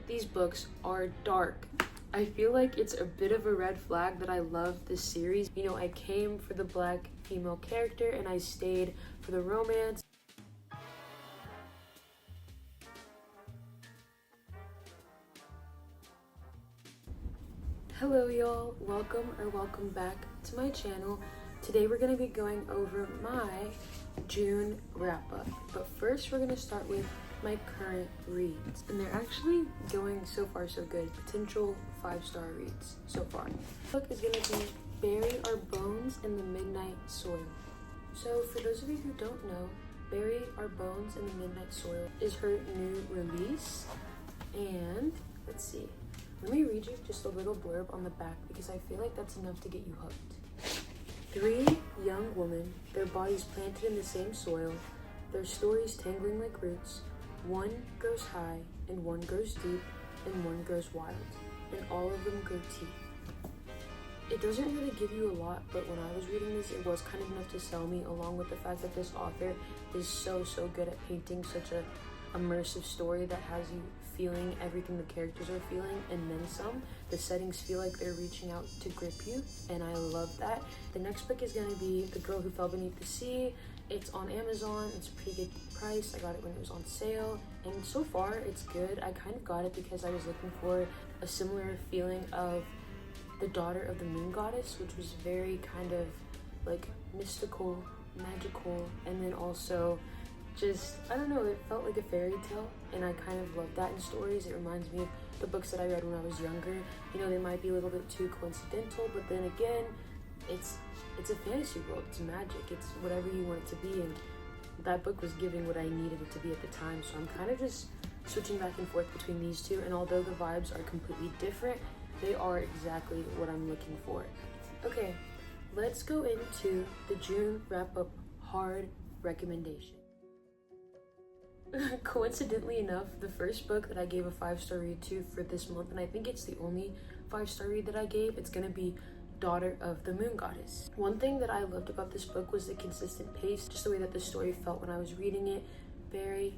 These books are dark. I feel like it's a bit of a red flag that I love this series. You know, I came for the black female character and I stayed for the romance. Hello y'all, welcome back to my channel. Today we're going to be going over my June wrap up, but first we're going to start with my current reads, and they're actually going so far so good. Potential 5-star reads so far. The book is going to be Bury Our Bones in the Midnight Soil. So for those of you who don't know, Bury Our Bones in the Midnight Soil is her new release, and let's see. Let me read you just a little blurb on the back because I feel like that's enough to get you hooked. 3 young women, their bodies planted in the same soil, their stories tangling like roots. One grows high, and one grows deep, and one grows wild, and all of them grow teeth. It doesn't really give you a lot, but when I was reading this, it was kind of enough to sell me, along with the fact that this author is so good at painting such a immersive story that has you feeling everything the characters are feeling and then some. The settings feel like they're reaching out to grip you, and I love that. The next book is going to be The Girl Who Fell Beneath the Sea. It's on Amazon. It's a pretty good price. I got it when it was on sale, and so far it's good. I kind of got it because I was looking for a similar feeling of The Daughter of the Moon Goddess, which was very kind of like mystical, magical, and then also just, I don't know, it felt like a fairy tale, and I kind of love that in stories. It reminds me of the books that I read when I was younger. You know, they might be a little bit too coincidental, but then again, it's a fantasy world, it's magic, it's whatever you want it to be, and that book was giving what I needed it to be at the time, so I'm kind of just switching back and forth between these two, and although the vibes are completely different, they are exactly what I'm looking for. Okay, let's go into the June wrap-up hard recommendation. Coincidentally enough, the first book that I gave a 5-star read to for this month, and I think it's the only 5-star read that I gave, it's gonna be Daughter of the Moon Goddess. One thing that I loved about this book was the consistent pace, just the way that the story felt when I was reading it. Very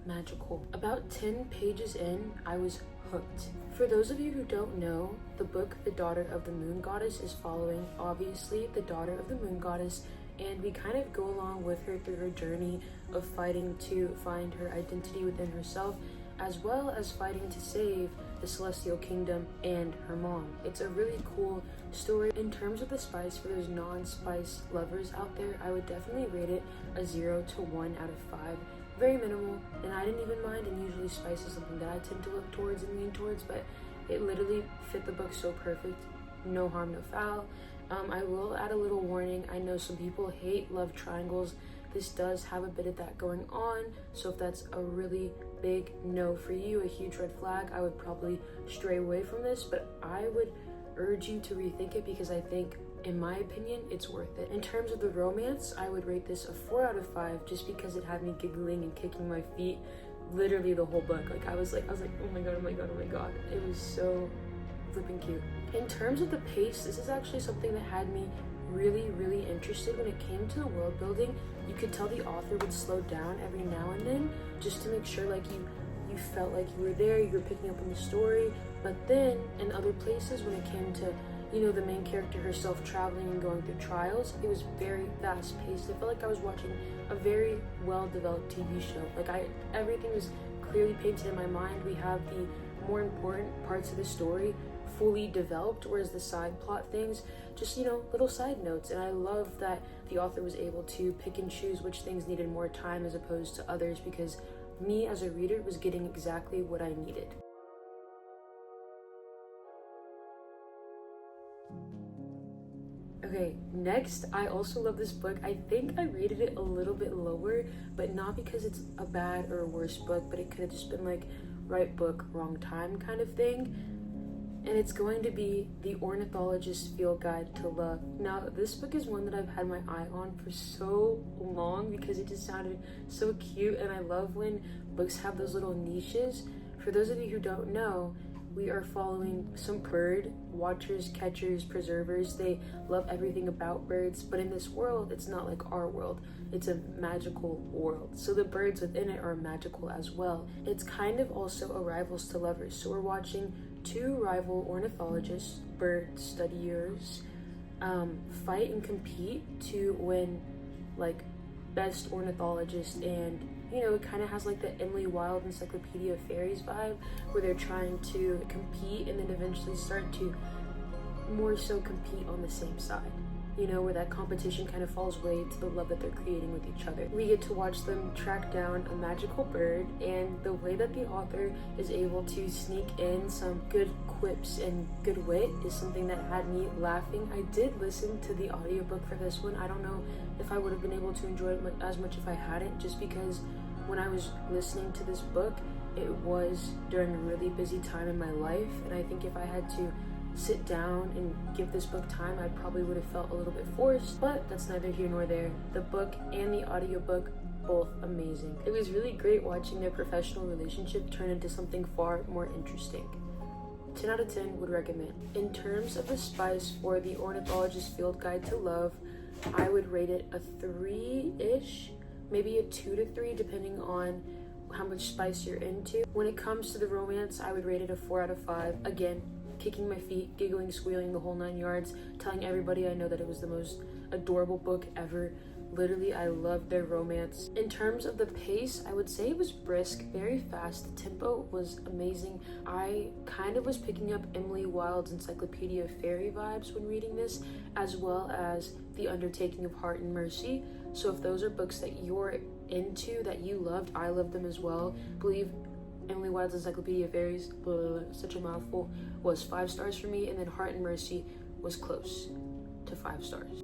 magical. About 10 pages in, I was hooked. For those of you who don't know, the book The Daughter of the Moon Goddess is following, obviously, the daughter of the Moon Goddess, and we kind of go along with her through her journey of fighting to find her identity within herself, as well as fighting to save the Celestial Kingdom and her mom. It's a really cool story. In terms of the spice, for those non-spice lovers out there, I would definitely rate it a 0 to 1 out of 5. Very minimal, and I didn't even mind, and usually spice is something that I tend to look towards and lean towards, but it literally fit the book so perfect. No harm, no foul. I will add a little warning. I know some people hate love triangles. This does have a bit of that going on, so if that's a really big no for you, a huge red flag, I would probably stray away from this, but I would urge you to rethink it because I think, in my opinion, it's worth it. In terms of the romance, I would rate this a 4 out of 5 just because it had me giggling and kicking my feet literally the whole book. Like I was like, oh my god. It was so flipping cute. In terms of the pace, this is actually something that had me really interested when it came to the world building. You could tell the author would slow down every now and then just to make sure like you felt like you were there, you were picking up on the story. But then in other places, when it came to, you know, the main character herself traveling and going through trials, it was very fast paced. I felt like I was watching a very well developed TV show. Like everything was clearly painted in my mind. We have the more important parts of the story fully developed, whereas the side plot things, just, you know, little side notes. And I love that the author was able to pick and choose which things needed more time as opposed to others, because me as a reader was getting exactly what I needed. Okay, next, I also love this book. I think I rated it a little bit lower, but not because it's a bad or a worse book, but it could have just been like right book, wrong time kind of thing. And it's going to be The Ornithologist Field Guide to Love. Now, this book is one that I've had my eye on for so long because it just sounded so cute, and I love when books have those little niches. For those of you who don't know, We are following some bird watchers, catchers, preservers. They love everything about birds, but in this world, it's not like our world. It's a magical world. So the birds within it are magical as well. It's kind of also a rivals to lovers. So we're watching two rival ornithologists, bird studiers, fight and compete to win like best ornithologist. And you know, it kind of has like the Emily Wilde Encyclopedia of Fairies vibe, where they're trying to compete and then eventually start to more so compete on the same side, you know, where that competition kind of falls way to the love that they're creating with each other. We get to watch them track down a magical bird, and the way that the author is able to sneak in some good quips and good wit is something that had me laughing. I did listen to the audiobook for this one. I don't know if I would have been able to enjoy it as much if I hadn't, just because when I was listening to this book, it was during a really busy time in my life, and I think if I had to sit down and give this book time, I probably would have felt a little bit forced, but that's neither here nor there. The book and the audiobook, both amazing. It was really great watching their professional relationship turn into something far more interesting. 10 out of 10 would recommend. In terms of the spice for the Ornithologist Field Guide to Love, I would rate it a 3-ish, maybe a 2 to 3, depending on how much spice you're into. When it comes to the romance, I would rate it a 4 out of 5. Again, kicking my feet, giggling, squealing, the whole 9 yards, telling everybody I know that it was the most adorable book ever. Literally, I loved their romance. In terms of the pace, I would say it was brisk, very fast. The tempo was amazing. I kind of was picking up Emily Wilde's Encyclopedia of Fairy vibes when reading this, as well as The Undertaking of Heart and Mercy. So if those are books that you're into, that you loved, I loved them as well. I believe Emily Wilde's Encyclopedia of Fairies, such a mouthful, was 5 stars for me, and then Heart and Mercy was close to 5 stars.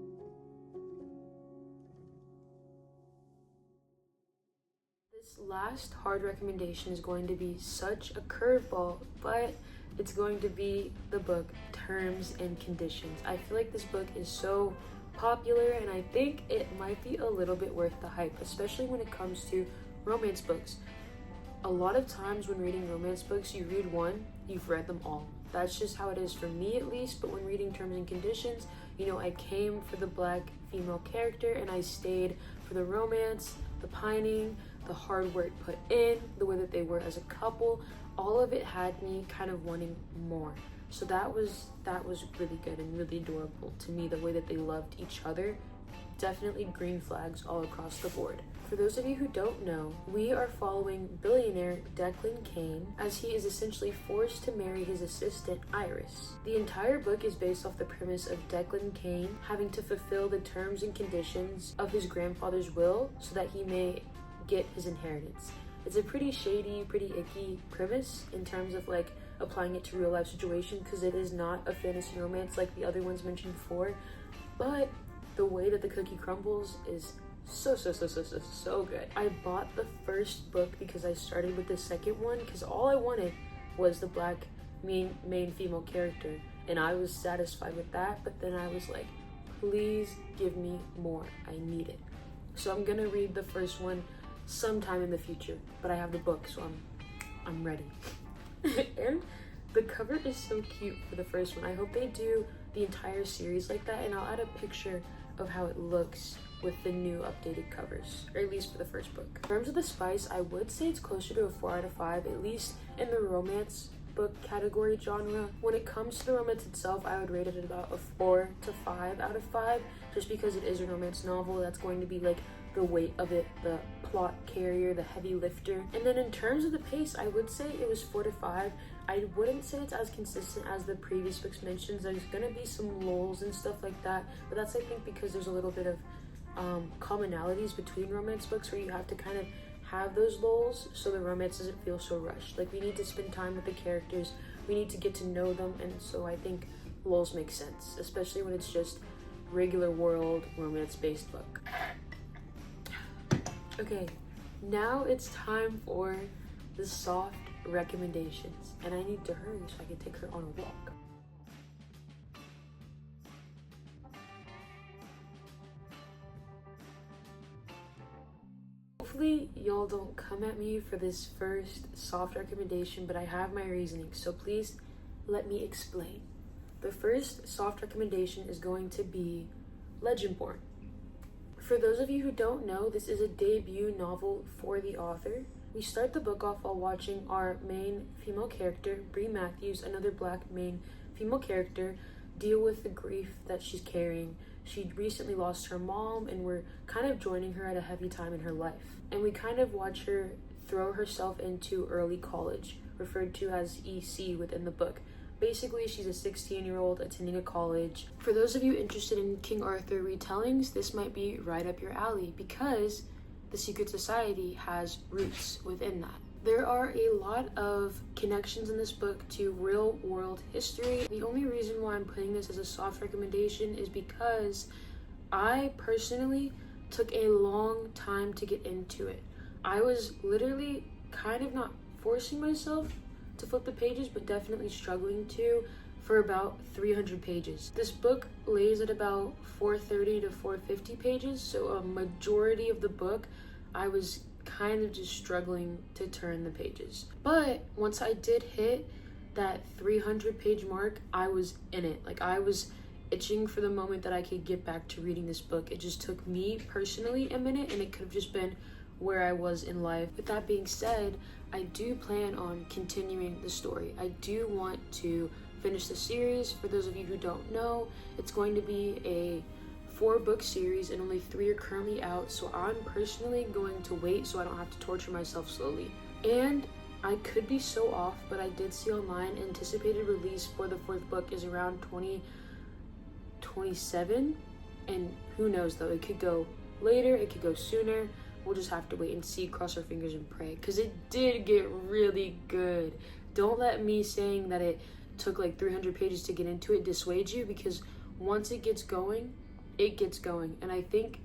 This last hard recommendation is going to be such a curveball, but it's going to be the book Terms and Conditions. I feel like this book is so popular, and I think it might be a little bit worth the hype, especially when it comes to romance books. A lot of times when reading romance books, you read one, you've read them all. That's just how it is for me, at least. But when reading Terms and Conditions, you know, I came for the black female character, and I stayed for the romance, the pining, the hard work put in, the way that they were as a couple. All of it had me kind of wanting more. So that was really good and really adorable to me, the way that they loved each other. Definitely green flags all across the board. For those of you who don't know, we are following billionaire Declan Kane as he is essentially forced to marry his assistant Iris. The entire book is based off the premise of Declan Kane having to fulfill the terms and conditions of his grandfather's will so that he may get his inheritance. It's a pretty shady, pretty icky premise in terms of like applying it to real life situation, because it is not a fantasy romance like the other ones mentioned before, but the way that the cookie crumbles is so good. I bought the first book because I started with the second one, because all I wanted was the black main female character, and I was satisfied with that. But then I was like, please give me more, I need it. So I'm gonna read the first one sometime in the future, but I have the book, so I'm ready. And the cover is so cute for the first one. I hope they do the entire series like that, and I'll add a picture of how it looks with the new updated covers, or at least for the first book. In terms of the spice, I would say it's closer to a 4 out of 5, at least in the romance book category genre. When it comes to the romance itself, I would rate it about a 4 to 5 out of 5, just because it is a romance novel. That's going to be like the weight of it, the plot carrier, the heavy lifter. And then in terms of the pace, I would say it was 4 to 5. I wouldn't say it's as consistent as the previous books mentioned. There's gonna be some lulls and stuff like that, but that's, I think, because there's a little bit of commonalities between romance books where you have to kind of have those lulls so the romance doesn't feel so rushed. Like, we need to spend time with the characters, we need to get to know them, and so I think lulls make sense, especially when it's just regular world romance-based book. Okay, now it's time for the soft recommendations, and I need to hurry so I can take her on a walk. Hopefully y'all don't come at me for this first soft recommendation, but I have my reasoning, so please Let me explain. The first soft recommendation is going to be Legendborn. For those of you who don't know, this is a debut novel for the author. We start the book off while watching our main female character, Bree Matthews, another black main female character, deal with the grief that she's carrying. She'd recently lost her mom, and we're kind of joining her at a heavy time in her life. And we kind of watch her throw herself into early college, referred to as EC within the book. Basically, she's a 16-year-old attending a college. For those of you interested in King Arthur retellings, this might be right up your alley because the secret society has roots within that. There are a lot of connections in this book to real world history. The only reason why I'm putting this as a soft recommendation is because I personally took a long time to get into it. I was literally kind of not forcing myself to flip the pages, but definitely struggling to for about 300 pages. This book lays at about 430 to 450 pages, so a majority of the book I was kind of just struggling to turn the pages. But once I did hit that 300 page mark, I was in it. Like, I was itching for the moment that I could get back to reading this book. It just took me personally a minute, and it could have just been where I was in life. With that being said, I do plan on continuing the story. I do want to finish the series. For those of you who don't know, it's going to be a 4-book series, and only 3 are currently out, so I'm personally going to wait so I don't have to torture myself slowly. And I could be so off, but I did see online anticipated release for the 4th book is around 2027, and who knows though, it could go later, it could go sooner. We'll just have to wait and see, cross our fingers and pray, because it did get really good. Don't let me saying that it took like 300 pages to get into it dissuade you, because once it gets going, it gets going. And I think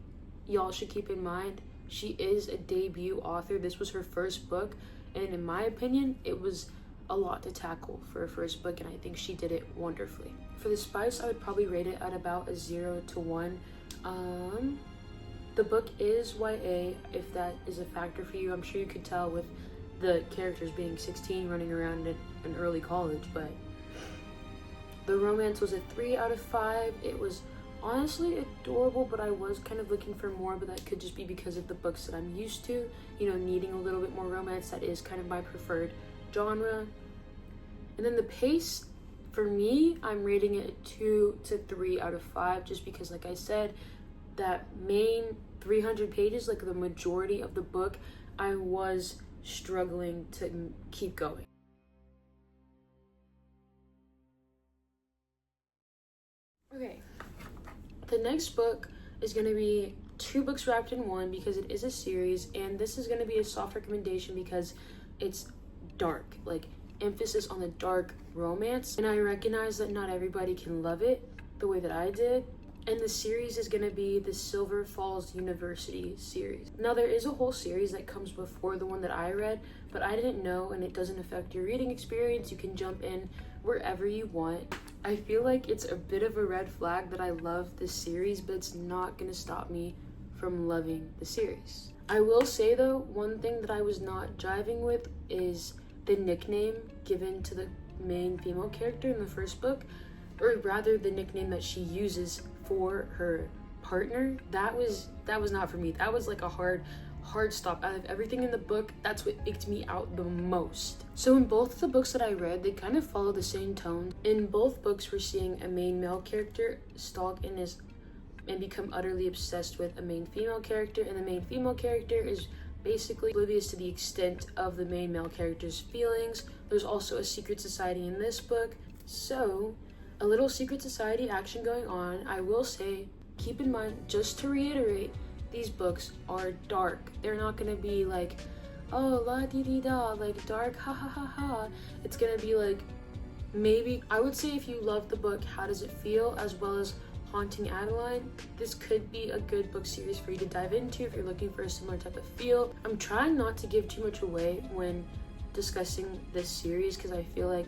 y'all should keep in mind, she is a debut author. This was her first book, and in my opinion, it was a lot to tackle for her first book, and I think she did it wonderfully. For the spice, I would probably rate it at about a 0 to 1. The book is YA, if that is a factor for you. I'm sure you could tell with the characters being 16 running around in an early college, but the romance was a 3 out of 5. It was honestly adorable, but I was kind of looking for more, but that could just be because of the books that I'm used to, you know, needing a little bit more romance. That is kind of my preferred genre. And then the pace, for me, I'm rating it 2 to 3 out of 5, just because, like I said, that main 300 pages, like the majority of the book, I was struggling to keep going. Okay, the next book is going to be 2 books wrapped in one because it is a series, and this is going to be a soft recommendation because it's dark, like emphasis on the dark romance, and I recognize that not everybody can love it the way that I did. And the series is going to be the Silver Falls University series. Now, there is a whole series that comes before the one that I read, but I didn't know, and it doesn't affect your reading experience. You can jump in wherever you want. I feel like it's a bit of a red flag that I love this series, but it's not going to stop me from loving the series. I will say, though, one thing that I was not jiving with is the nickname given to the main female character in the first book, or rather the nickname that she uses for her partner. That was not for me. That was like a hard stop. Out of everything in the book, that's what icked me out the most. So in both of the books that I read, they kind of follow the same tone. In both books, we're seeing a main male character stalk and become utterly obsessed with a main female character, and the main female character is basically oblivious to the extent of the main male character's feelings. There's also a secret society in this book, so a little secret society action going on. I will say, keep in mind, just to reiterate, these books are dark. They're not gonna be like, oh, la dee dee da, like dark, ha ha ha ha. It's gonna be like, maybe, I would say if you love the book How Does It Feel, as well as Haunting Adeline, this could be a good book series for you to dive into if you're looking for a similar type of feel. I'm trying not to give too much away when discussing this series because I feel like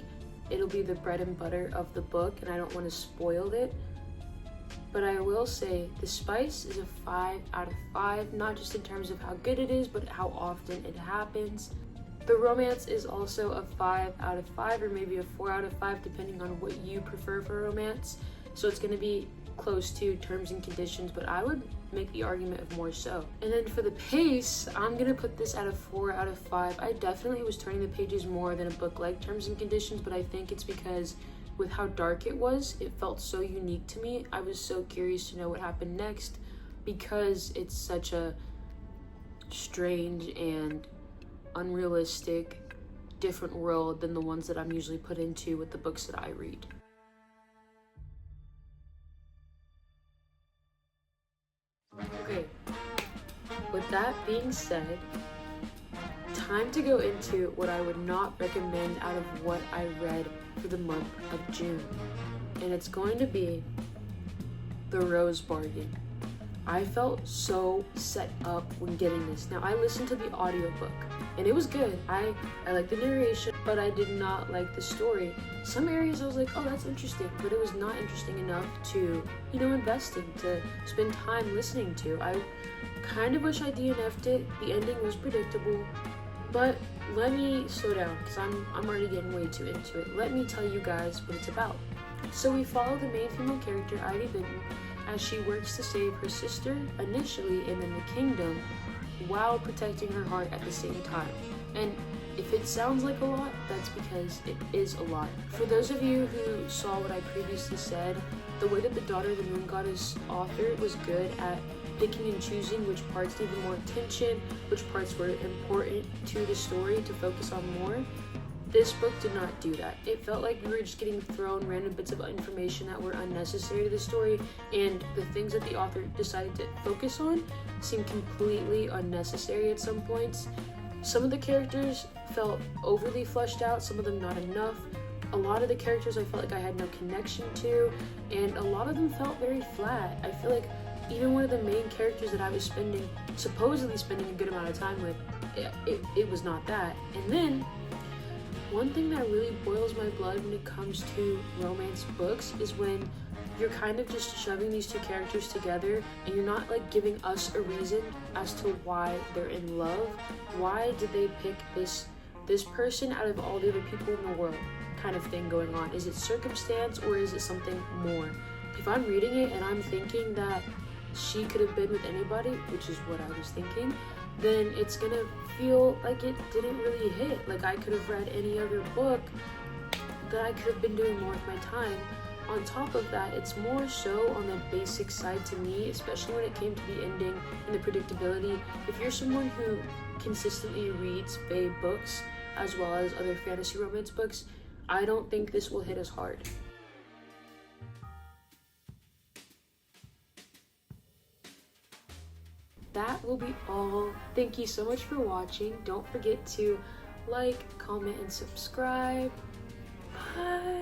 it'll be the bread and butter of the book and I don't want to spoil it. But I will say the spice is a 5 out of 5, not just in terms of how good it is, but how often it happens. The romance is also a 5 out of 5 or maybe a 4 out of 5 depending on what you prefer for romance. So it's going to be close to terms and conditions, but I would make the argument of more so. And then for the pace, I'm going to put this at a 4 out of 5. I definitely was turning the pages more than a book like Terms and Conditions, but I think it's because with how dark it was, it felt so unique to me. I was so curious to know what happened next because it's such a strange and unrealistic, different world than the ones that I'm usually put into with the books that I read. Okay, with that being said, time to go into what I would not recommend out of what I read for the month of June. And it's going to be The Rose Bargain. I felt so set up when getting this. Now, I listened to the audiobook and it was good. I liked the narration, but I did not like the story. Some areas I was like, oh, that's interesting, but it was not interesting enough to, invest in, to spend time listening to. I kind of wish I DNF'd it. The ending was predictable, but let me slow down because I'm already getting way too into it. Let me tell you guys what it's about. So we follow the main female character, Ivy Benton, as she works to save her sister initially and then the kingdom while protecting her heart at the same time. And if it sounds like a lot, that's because it is a lot. For those of you who saw what I previously said, the way that the Daughter of the Moon Goddess author was good at picking and choosing which parts needed more attention, which parts were important to the story to focus on more, this book did not do that. It felt like we were just getting thrown random bits of information that were unnecessary to the story, and the things that the author decided to focus on seemed completely unnecessary at some points. Some of the characters felt overly fleshed out, some of them not enough. A lot of the characters I felt like I had no connection to, and a lot of them felt very flat. I feel like even one of the main characters that I was supposedly spending a good amount of time with, it was not that. And then, one thing that really boils my blood when it comes to romance books is when you're kind of just shoving these two characters together and you're not like giving us a reason as to why they're in love. Why did they pick this person out of all the other people in the world kind of thing going on? Is it circumstance or is it something more? If I'm reading it and I'm thinking that she could have been with anybody, which is what I was thinking, then it's gonna feel like it didn't really hit. Like I could have read any other book that I could have been doing more with my time. On top of that, it's more so on the basic side to me, especially when it came to the ending and the predictability. If you're someone who consistently reads fae books as well as other fantasy romance books, I don't think this will hit as hard. That will be all. Thank you so much for watching. Don't forget to like, comment, and subscribe. Bye.